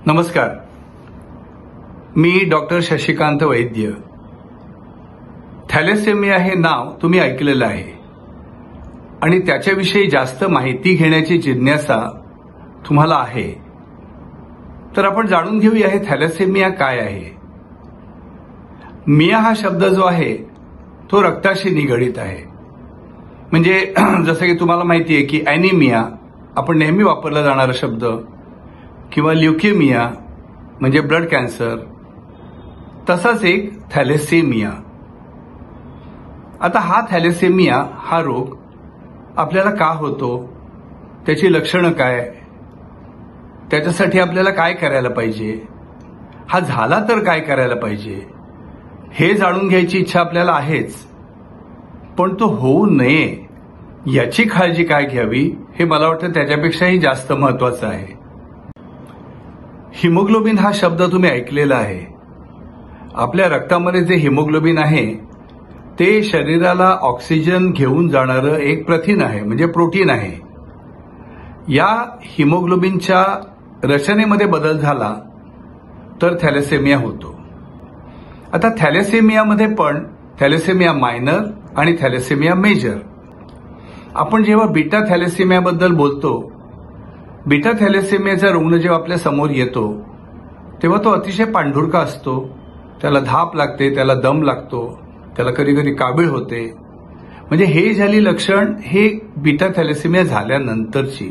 नमस्कार. मी डॉक्टर शशिकांत वैद्य. थॅलेसेमिया हे नाव तुम्ही ऐकलेलं आहे आणि त्याच्याविषयी जास्त माहिती घेण्याची जिज्ञासा तुम्हाला आहे. तर आपण जाणून घेऊया हे थॅलेसेमिया काय आहे. मिया हा शब्द जो आहे तो रक्ताशी निगडीत आहे. म्हणजे जसं की तुम्हाला माहिती आहे की अॅनिमिया आपण नेहमी वापरला जाणारा शब्द, किंवा ल्युकेमिया म्हणजे ब्लड कॅन्सर, तसाच एक थॅलेसेमिया. आता हा थॅलेसेमिया हा रोग आपल्याला का होतो, त्याची लक्षणं काय, त्याच्यासाठी आपल्याला काय करायला पाहिजे, हा झाला तर काय करायला पाहिजे, हे जाणून घ्यायची इच्छा आपल्याला आहेच. पण तो होऊ नये याची काळजी काय घ्यावी हे मला वाटतं त्याच्यापेक्षाही जास्त महत्वाचं आहे. हिमोग्लोबिन हा शब्द तुम्ही ऐकलेला आहे. आपल्या रक्तामध्ये जे हिमोग्लोबिन आहे ते शरीराला ऑक्सिजन घेऊन जाणारं एक प्रथिन आहे, म्हणजे प्रोटीन आहे. या हिमोग्लोबिनच्या रचनेमध्ये बदल झाला तर थॅलेसेमिया होतो. आता थॅलेसेमियामध्ये पण थॅलेसेमिया मायनर आणि थॅलेसेमिया मेजर. आपण जेव्हा बीटा थॅलेसेमियाबद्दल बोलतो, बीटा थॅलेसेमियाचा रुग्ण जेव्हा आपल्या समोर येतो तेव्हा तो अतिशय पांढुरका असतो. त्याला धाप लागते, त्याला दम लागतो, त्याला कधी कधी कावीळ होते. म्हणजे हे झाली लक्षण हे बीटा थॅलेसेमिया झाल्यानंतरची.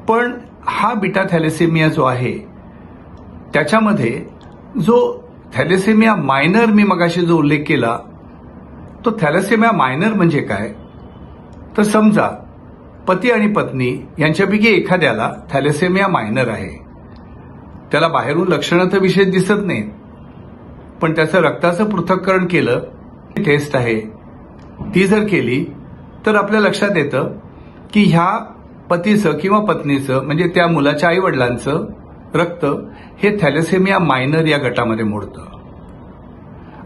पण हा बीटा थॅलेसेमिया जो आहे त्याच्यामध्ये जो थॅलेसेमिया मायनर मी मगाशी जो उल्लेख केला, तो थॅलेसेमिया मायनर म्हणजे काय, तर समजा पती आणि पत्नी यांच्यापैकी एखाद्याला थॅलेसेमिया मायनर आहे. त्याला बाहेरून लक्षणं तर विशेष दिसत नाहीत, पण त्याचं रक्ताचं पृथक्करण केलं, टेस्ट आहे ती जर केली तर आपल्या लक्षात येतं की ह्या पतीचं किंवा पत्नीचं म्हणजे त्या मुलाच्या आई वडिलांचं रक्त हे थॅलेसेमिया मायनर या गटामध्ये मोडतं.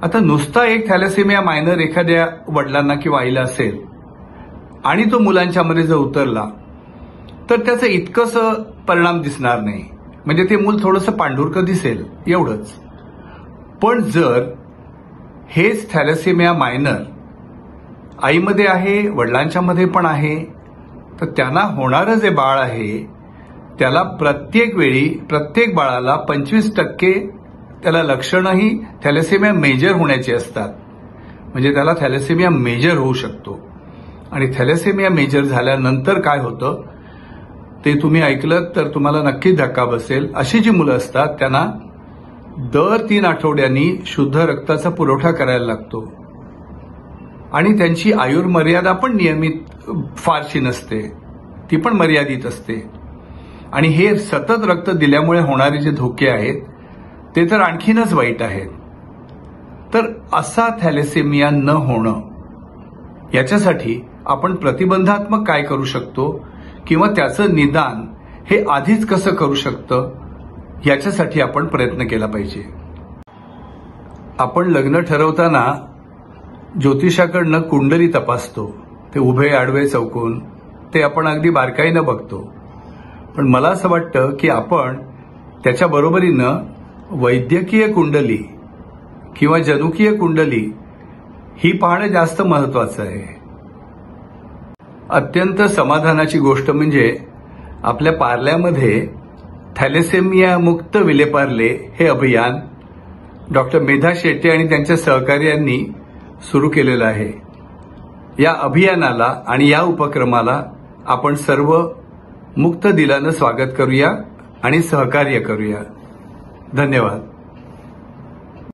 आता नुसता एक थॅलेसेमिया मायनर एखाद्या वडिलांना किंवा आईला असेल आणि तो मुलांच्यामध्ये जर उतरला तर त्याचं इतकंसं परिणाम दिसणार नाही. म्हणजे ते मूल थोडंसं पांढुरकं दिसेल एवढंच. पण जर हेच थॅलेसेमिया मायनर आईमध्ये आहे, वडिलांच्यामध्ये पण आहे, तर त्यांना होणारं जे बाळ आहे त्याला प्रत्येक वेळी प्रत्येक बाळाला 25% त्याला लक्षणंही थॅलेसेमिया मेजर होण्याची असतात. म्हणजे त्याला थॅलेसेमिया मेजर होऊ शकतो. आणि थॅलेसेमिया मेजर झाल्यानंतर काय होतं ते तुम्ही ऐकलं तर तुम्हाला नक्की धक्का बसेल. अशी जी मुलं असतात त्यांना दर 3 आठवड्यांनी शुद्ध रक्ताचा पुरवठा करायला लागतो आणि त्यांची आयुर्मर्यादा पण नियमित फारशी नसते, ती पण मर्यादित असते. आणि हे सतत रक्त दिल्यामुळे होणारे जे धोके आहेत ते तर आणखीनच वाईट आहेत. तर असा थॅलेसेमिया न होणं याच्यासाठी आपण प्रतिबंधात्मक काय करू शकतो किंवा त्याचं निदान हे आधीच कसं करू शकतं याच्यासाठी आपण प्रयत्न केला पाहिजे. आपण लग्न ठरवताना ज्योतिषाकडनं कुंडली तपासतो, ते उभे आडवे चौकोन ते आपण अगदी बारकाईनं बघतो. पण मला असं वाटतं की आपण त्याच्या बरोबरीनं वैद्यकीय कुंडली किंवा जनुकीय कुंडली ही पाहणं जास्त महत्वाचं आहे. अत्यंत समाधानाची गोष्ट म्हणजे आपल्या पार्ल्यामध्ये थॅलेसेमिया मुक्त विलेपार्ले हे अभियान डॉक्टर मेधा शेट्टे आणि त्यांच्या सहकार्यांनी सुरू केलेलं आहे. या अभियानाला आणि या उपक्रमाला आपण सर्व मुक्त दिलानं स्वागत करूया आणि सहकार्य करूया. धन्यवाद.